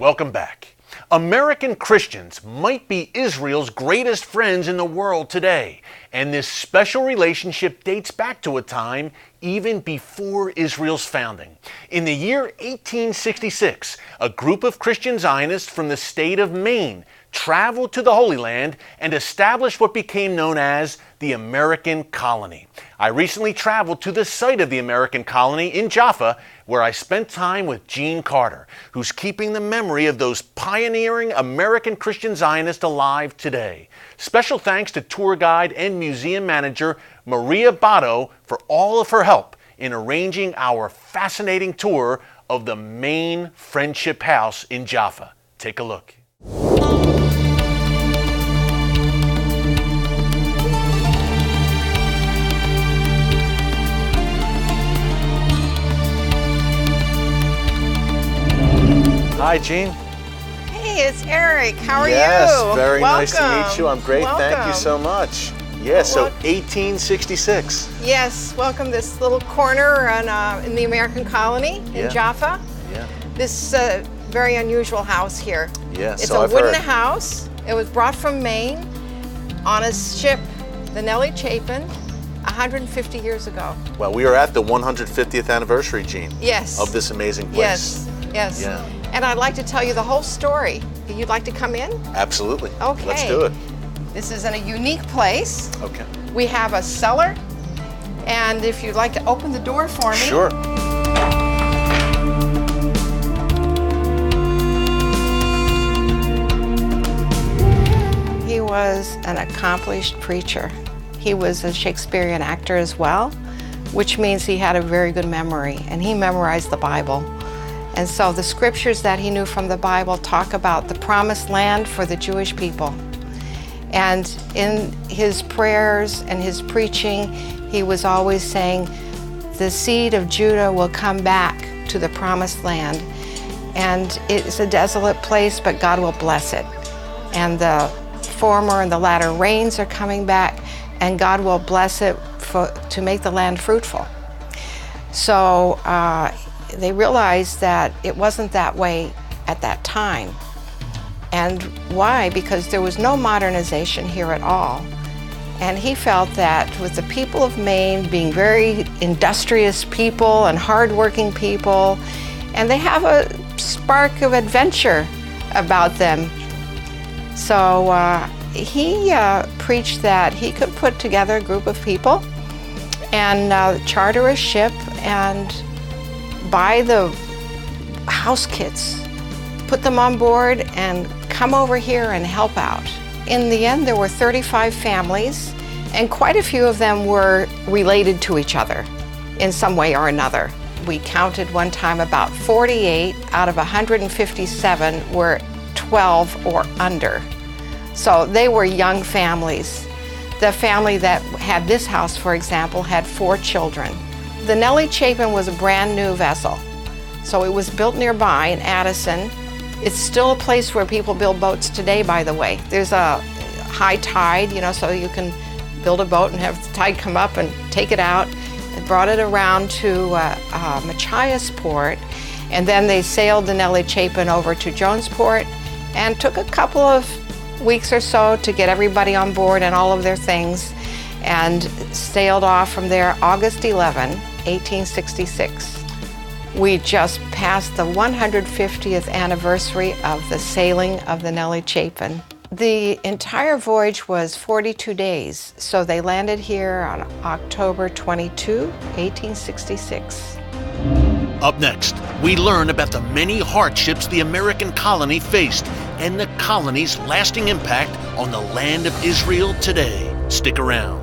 welcome back. American Christians might be Israel's greatest friends in the world today, and this special relationship dates back to a time even before Israel's founding. In the year 1866, a group of Christian Zionists from the state of Maine traveled to the Holy Land and established what became known as the American Colony. I recently traveled to the site of the American Colony in Jaffa, where I spent time with Gene Carter, who's keeping the memory of those pioneering American Christian Zionists alive today. Special thanks to tour guide and museum manager Maria Botto for all of her help in arranging our fascinating tour of the Maine Friendship House in Jaffa. Take a look. Hi, Gene. Hey, it's Erick. How are you? Yes, very Welcome. nice to meet you. I'm great. Welcome. Thank you so much. Yeah, so 1866. Yes, welcome this little corner in the American Colony in Jaffa. Yeah. This very unusual house here. Yeah, It's so a I've wooden heard. house. It was brought from Maine on a ship, the Nellie Chapin, 150 years ago. Well, we are at the 150th anniversary, Gene. Yes. Of this amazing place. Yes. Yeah. And I'd like to tell you the whole story. You'd like to come in? Absolutely. Okay. Let's do it. This is in a unique place. Okay. We have a cellar, and if you'd like to open the door for me. Sure. He was an accomplished preacher. He was a Shakespearean actor as well, which means he had a very good memory, and he memorized the Bible. And so the scriptures that he knew from the Bible talk about the promised land for the Jewish people. And in his prayers and his preaching, he was always saying, the seed of Judah will come back to the promised land. And it's a desolate place, but God will bless it. And the former and the latter rains are coming back, and God will bless it to make the land fruitful. So they realized that it wasn't that way at that time. And why? Because there was no modernization here at all. And he felt that with the people of Maine being very industrious people and hardworking people, and they have a spark of adventure about them. So he preached that he could put together a group of people and charter a ship and buy the house kits, put them on board, and come over here and help out. In the end, there were 35 families, and quite a few of them were related to each other in some way or another. We counted one time about 48 out of 157 were 12 or under. So they were young families. The family that had this house, for example, had 4 children. The Nellie Chapin was a brand new vessel. So it was built nearby in Addison. It's still a place where people build boats today, by the way. There's a high tide, so you can build a boat and have the tide come up and take it out. They brought it around to Machiasport, and then they sailed the Nellie Chapin over to Jonesport and took a couple of weeks or so to get everybody on board and all of their things, and sailed off from there August 11, 1866. We just passed the 150th anniversary of the sailing of the Nellie Chapin. The entire voyage was 42 days, so they landed here on October 22, 1866. Up next, we learn about the many hardships the American colony faced and the colony's lasting impact on the land of Israel today. Stick around.